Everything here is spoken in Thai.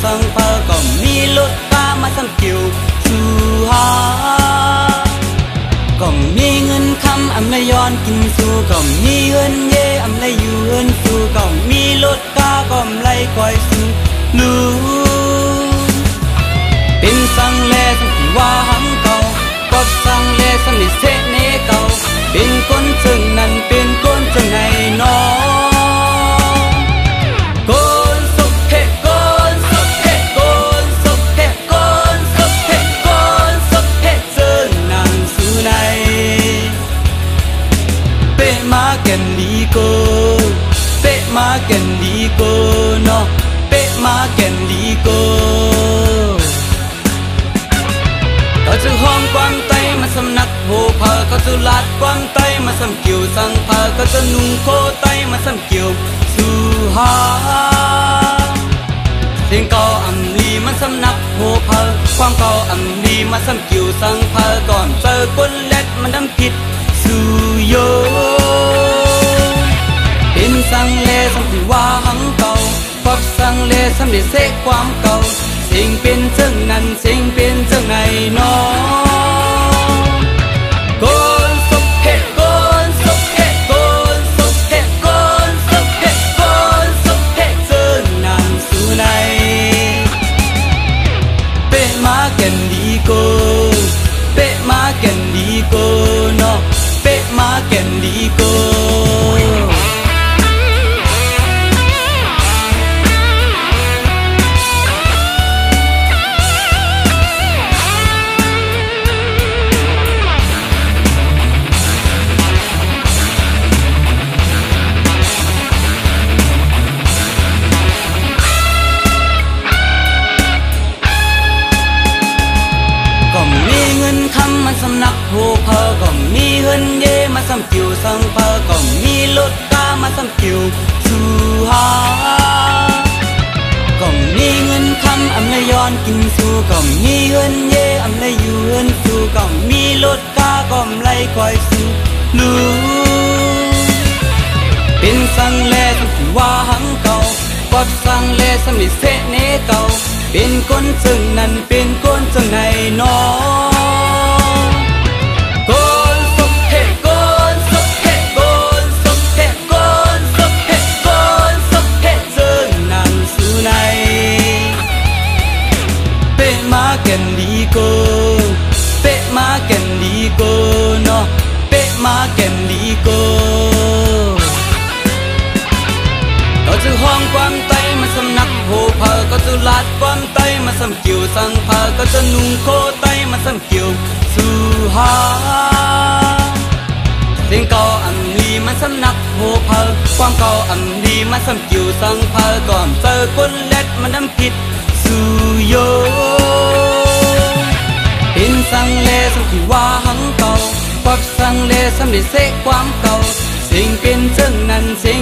สังเพอก็มีรถกามาซ้ำเกี่ยวสู่หาก็มีเงินคำอำเลยย้อนกินสู่ก็มีเงินเย่อำเลยอยู่เงินสู่ก็มีรถกาก็อำเลยคอยสู่ลูเป็นสังเลสังที่ว่าหังเก่าก็สังเลสังนิเสเนเก่าเป็นคนจึงนั้นเป็นคนจึงไงน้อคนสุขเทคนสุขเทคนสุขเทคนสุขเทคนสุขเทจึงนั้นสู่ในเปมาแก่นดีโกเปมาแก่นดีโกเนาะเปมาแก่นดีโกก็จะห้องความไตมาสำนักโหเพอก็จะลาดความไตมาสำเกี่ยวสังเพอก็จะนุ่งโคไตมาสำเกี่ยวสู่หาเสียงเก่าอำลีมาสำนักโหเพอความเก่าอำลีมาสำเกี่ยวสังเพอก่อนเจอคนเล็ดมันดำผิดสู่โยเป็นสังเลสังที่ว่าหังเก่าก็สังเลสังได้เสกความเก่าสิ่งเป็นจังนั้นสิ่งเป็นจังไงน้อคนสุขเทคนสุขเทคนสุขเทคนสุขเทคนสุขเทจังนั้นสู่ในเปมาแก่นดีโกเปมาแก่นดีโกเนาะเปมาแก่นดีโกสำนักโหเพอก็มีเงินเย่มาซ้ำเกี่ยวสังเพอก็มีรถกามาซ้ำเกี่ยวสู่หาก็มีเงินคำอำเลยย้อนกินสู่ก็มีเงินเย่อำเลยอยู่เงินสู่ก็มีรถกาก็อำเลยคอยสู่ลูเป็นสังเลสังที่ว่าหังเก่าก็สังเลสังนิเสเนเก่าเป็นคนจึงนั้นเป็นคนจึงไหนน้อคนสุขเทคนสุขเทคนสุขเทคนสุขเทคนสุขเทจึงนั้นสู่ในเปมาแก่นดีโกเปมาแก่นดีโกเนาะเปมาแก่นดีโกก็จะห้องความไตมาสำนักโหเพอก็จะลาดความไตมาสำเกี่ยวสังเพอก็จะนุ่งโคไตมาสำเกี่ยวสู่หาเสียงเก่าอำลีมาสำนักโหเพอความเก่าอำลีมาสำเกี่ยวสังเพอก่อนเจอคนเล็ดมันดำผิดสู่โยเป็นสังเลสังที่ว่าหังเก่าก็สังเลสังได้เสกความเก่าสิ่งเป็นจังนั้นสิ่ง